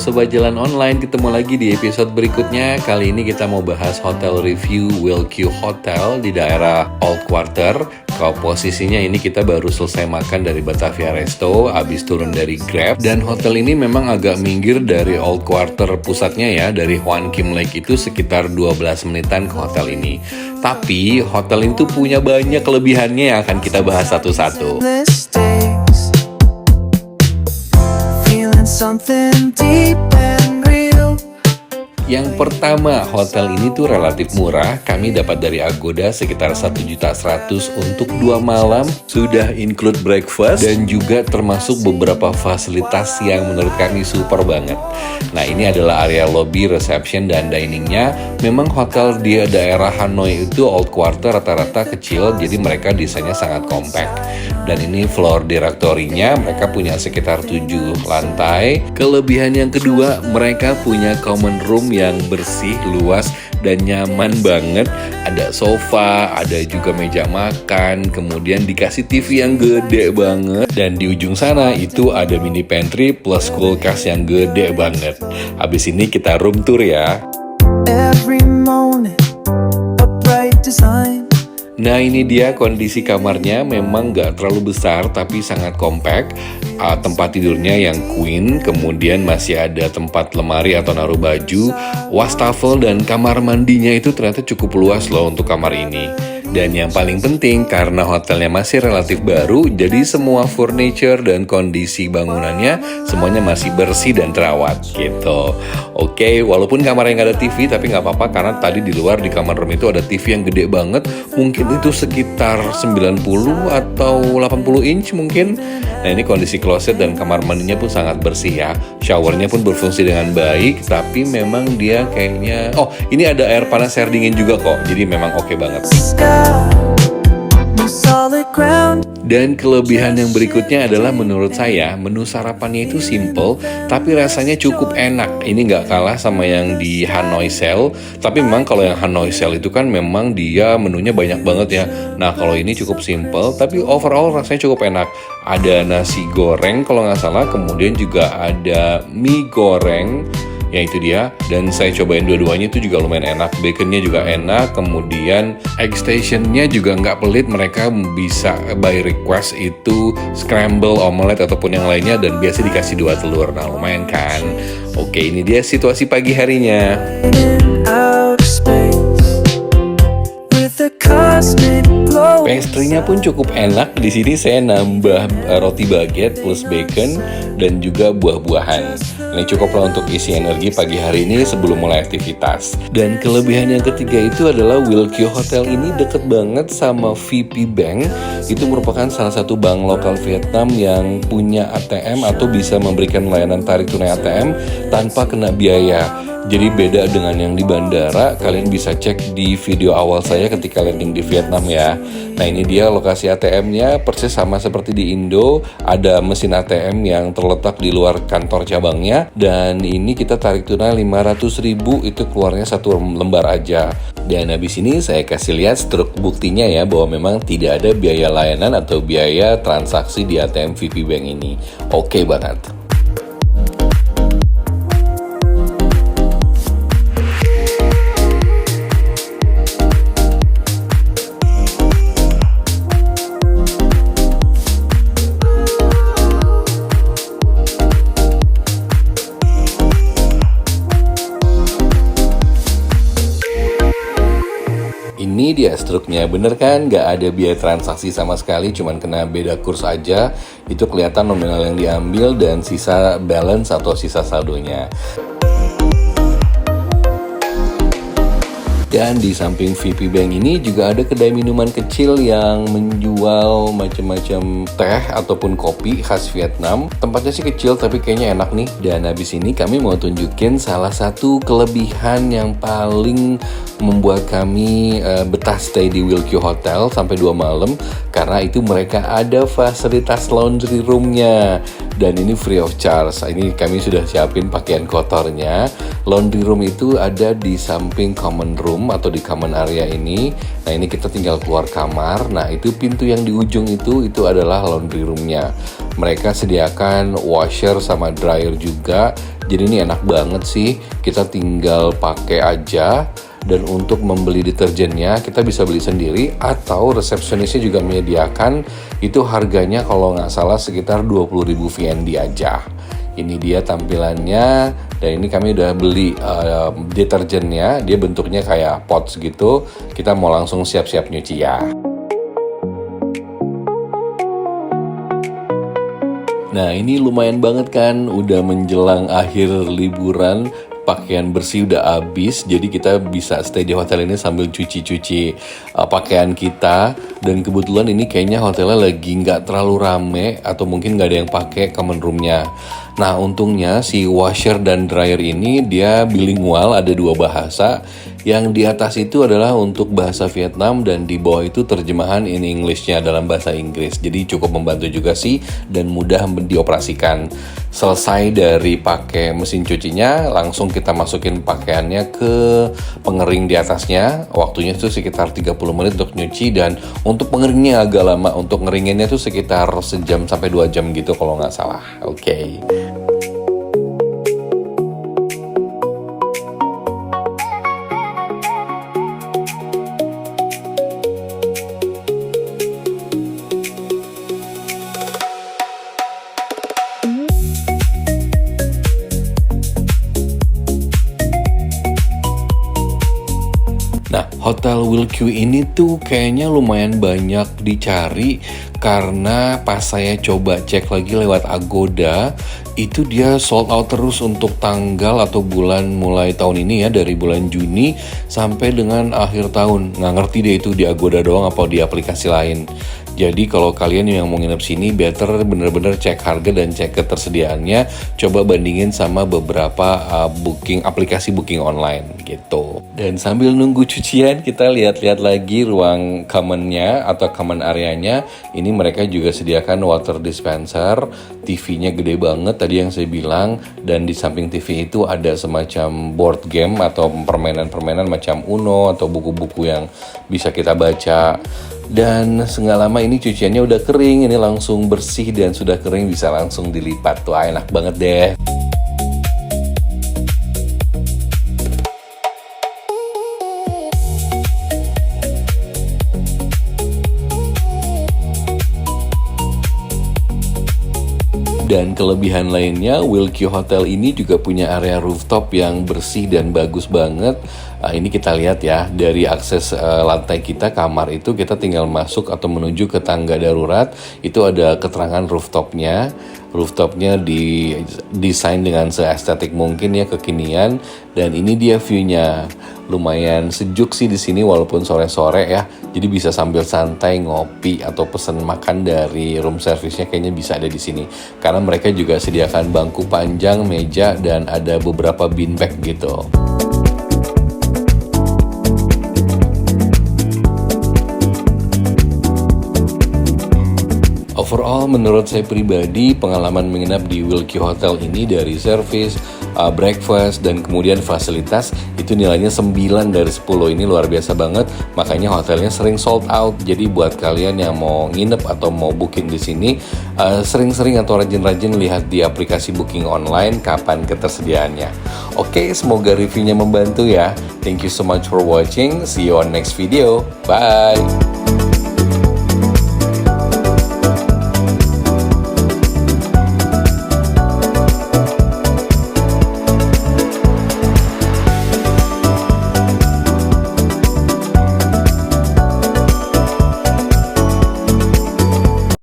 Sobat Jalan Online, ketemu lagi di episode berikutnya. Kali ini kita mau bahas hotel review Wilq Hotel di daerah Old Quarter. Kalau posisinya ini kita baru selesai makan dari Batavia Resto, abis turun dari Grab. Dan hotel ini memang agak minggir dari Old Quarter pusatnya ya, dari Hoan Kim Lake itu sekitar 12 menitan ke hotel ini. Tapi hotel itu punya banyak kelebihannya yang akan kita bahas satu-satu. Something deep and real. Yang pertama, hotel ini tuh relatif murah. Kami dapat dari Agoda sekitar 1.100.000 untuk 2 malam. Sudah include breakfast dan juga termasuk beberapa fasilitas yang menurut kami super banget. Nah, ini adalah area lobby, reception, dan diningnya. Memang hotel di daerah Hanoi itu Old Quarter rata-rata kecil, jadi mereka desainnya sangat compact. Dan ini floor directory-nya, mereka punya sekitar 7 lantai. Kelebihan yang kedua, mereka punya common room yang bersih, luas, dan nyaman banget. Ada sofa, ada juga meja makan, kemudian dikasih TV yang gede banget. Dan di ujung sana itu ada mini pantry plus kulkas yang gede banget. Habis ini kita room tour ya. Every morning, a bright design. Nah, ini dia kondisi kamarnya, memang gak terlalu besar tapi sangat compact. Tempat tidurnya yang queen, kemudian masih ada tempat lemari atau naruh baju, wastafel, dan kamar mandinya itu ternyata cukup luas loh untuk kamar ini. Dan yang paling penting, karena hotelnya masih relatif baru, jadi semua furniture dan kondisi bangunannya semuanya masih bersih dan terawat gitu. Oke, walaupun kamarnya nggak ada TV, tapi nggak apa-apa karena tadi di luar di kamar room itu ada TV yang gede banget. Mungkin itu sekitar 90 atau 80 inch mungkin. Nah, ini kondisi kloset dan kamar mandinya pun sangat bersih ya. Showernya pun berfungsi dengan baik, tapi memang dia kayaknya... Oh, ini ada air panas air dingin juga kok, jadi memang oke banget. Dan kelebihan yang berikutnya adalah menurut saya menu sarapannya itu simple tapi rasanya cukup enak. Ini nggak kalah sama yang di Hanoi Sale, tapi memang kalau yang Hanoi Sale itu kan memang dia menunya banyak banget ya. Nah, kalau ini cukup simple tapi overall rasanya cukup enak. Ada nasi goreng kalau nggak salah, kemudian juga ada mie goreng. Ya itu dia, dan saya cobain dua-duanya itu juga lumayan enak. Baconnya juga enak, kemudian egg stationnya juga nggak pelit. Mereka bisa by request itu scramble, omelette ataupun yang lainnya, dan biasa dikasih 2 telur. Nah, lumayan kan. Oke, ini dia situasi pagi harinya. Pastry-nya pun cukup enak. Di sini saya nambah roti baguette plus bacon dan juga buah-buahan. Ini cukuplah untuk isi energi pagi hari ini sebelum mulai aktivitas. Dan kelebihan yang ketiga itu adalah Wilq Hotel ini deket banget sama VP Bank. Itu merupakan salah satu bank lokal Vietnam yang punya ATM atau bisa memberikan layanan tarik tunai ATM tanpa kena biaya. Jadi beda dengan yang di bandara, kalian bisa cek di video awal saya ketika landing di Vietnam ya. Nah, ini dia lokasi ATM-nya, persis sama seperti di Indo. Ada mesin ATM yang terletak di luar kantor cabangnya. Dan ini kita tarik tunai 500.000, itu keluarnya 1 lembar aja. Dan habis ini saya kasih lihat struk buktinya ya, bahwa memang tidak ada biaya layanan atau biaya transaksi di ATM VP Bank ini. Oke banget. Ini dia struknya, bener kan? Nggak ada biaya transaksi sama sekali, cuman kena beda kurs aja. Itu kelihatan nominal yang diambil dan sisa balance atau sisa saldonya. Dan di samping VP Bank ini juga ada kedai minuman kecil yang menjual macam-macam teh ataupun kopi khas Vietnam. Tempatnya sih kecil tapi kayaknya enak nih. Dan habis ini kami mau tunjukin salah satu kelebihan yang paling membuat kami betah stay di Wilq Hotel sampai 2 malam. Karena itu mereka ada fasilitas laundry roomnya. Dan ini free of charge. Ini kami sudah siapin pakaian kotornya. Laundry room itu ada di samping common room atau di common area ini. Nah, ini kita tinggal keluar kamar. Nah, itu pintu yang di ujung itu adalah laundry roomnya. Mereka sediakan washer sama dryer juga. Jadi ini enak banget sih, kita tinggal pakai aja. Dan untuk membeli deterjennya kita bisa beli sendiri atau resepsionisnya juga menyediakan. Itu harganya kalau nggak salah sekitar 20.000 VND aja. Ini dia tampilannya, dan ini kami udah beli deterjennya. Dia bentuknya kayak pots gitu. Kita mau langsung siap-siap nyuci ya. Nah, ini lumayan banget kan, udah menjelang akhir liburan, pakaian bersih udah habis, jadi kita bisa stay di hotel ini sambil cuci-cuci pakaian kita. Dan kebetulan ini kayaknya hotelnya lagi nggak terlalu rame, atau mungkin nggak ada yang pakai common roomnya. Nah, untungnya si washer dan dryer ini dia bilingual, ada 2 bahasa. Yang di atas itu adalah untuk bahasa Vietnam dan di bawah itu terjemahan in English-nya dalam bahasa Inggris. Jadi cukup membantu juga sih dan mudah dioperasikan. Selesai dari pakai mesin cucinya, langsung kita masukin pakaiannya ke pengering di atasnya. Waktunya itu sekitar 30 menit untuk nyuci, dan untuk pengeringnya agak lama. Untuk ngeringinnya itu sekitar sejam sampai 2 jam gitu kalau nggak salah. Oke. Nah, Hotel Wilq ini tuh kayaknya lumayan banyak dicari, karena pas saya coba cek lagi lewat Agoda, itu dia sold out terus untuk tanggal atau bulan mulai tahun ini ya, dari bulan Juni sampai dengan akhir tahun. Nggak ngerti deh itu di Agoda doang apa di aplikasi lain. Jadi kalau kalian yang mau nginep sini, better bener-bener cek harga dan cek ketersediaannya. Coba bandingin sama beberapa aplikasi booking online gitu. Dan sambil nunggu cucian, kita lihat-lihat lagi ruang common-nya atau common area-nya. Ini mereka juga sediakan water dispenser, TV-nya gede banget tadi yang saya bilang. Dan di samping TV itu ada semacam board game atau permainan-permainan macam Uno atau buku-buku yang bisa kita baca. Dan nggak lama ini cuciannya udah kering, ini langsung bersih dan sudah kering bisa langsung dilipat. Tuh enak banget deh. Dan kelebihan lainnya, Wilq Hotel ini juga punya area rooftop yang bersih dan bagus banget. Ini kita lihat ya, dari akses lantai kita, kamar itu kita tinggal masuk atau menuju ke tangga darurat. Itu ada keterangan rooftopnya. Rooftopnya didesain dengan seestetik mungkin ya, kekinian. Dan ini dia view-nya. Lumayan sejuk sih di sini walaupun sore-sore ya. Jadi bisa sambil santai ngopi atau pesen makan dari room service-nya, kayaknya bisa ada di sini. Karena mereka juga sediakan bangku panjang, meja, dan ada beberapa beanbag gitu. Overall, menurut saya pribadi, pengalaman menginap di Wilq Hotel ini dari service, breakfast, dan kemudian fasilitas, itu nilainya 9 dari 10. Ini luar biasa banget, makanya hotelnya sering sold out. Jadi buat kalian yang mau nginep atau mau booking di sini, sering-sering atau rajin-rajin lihat di aplikasi booking online kapan ketersediaannya. Oke, semoga reviewnya membantu ya. Thank you so much for watching. See you on next video. Bye!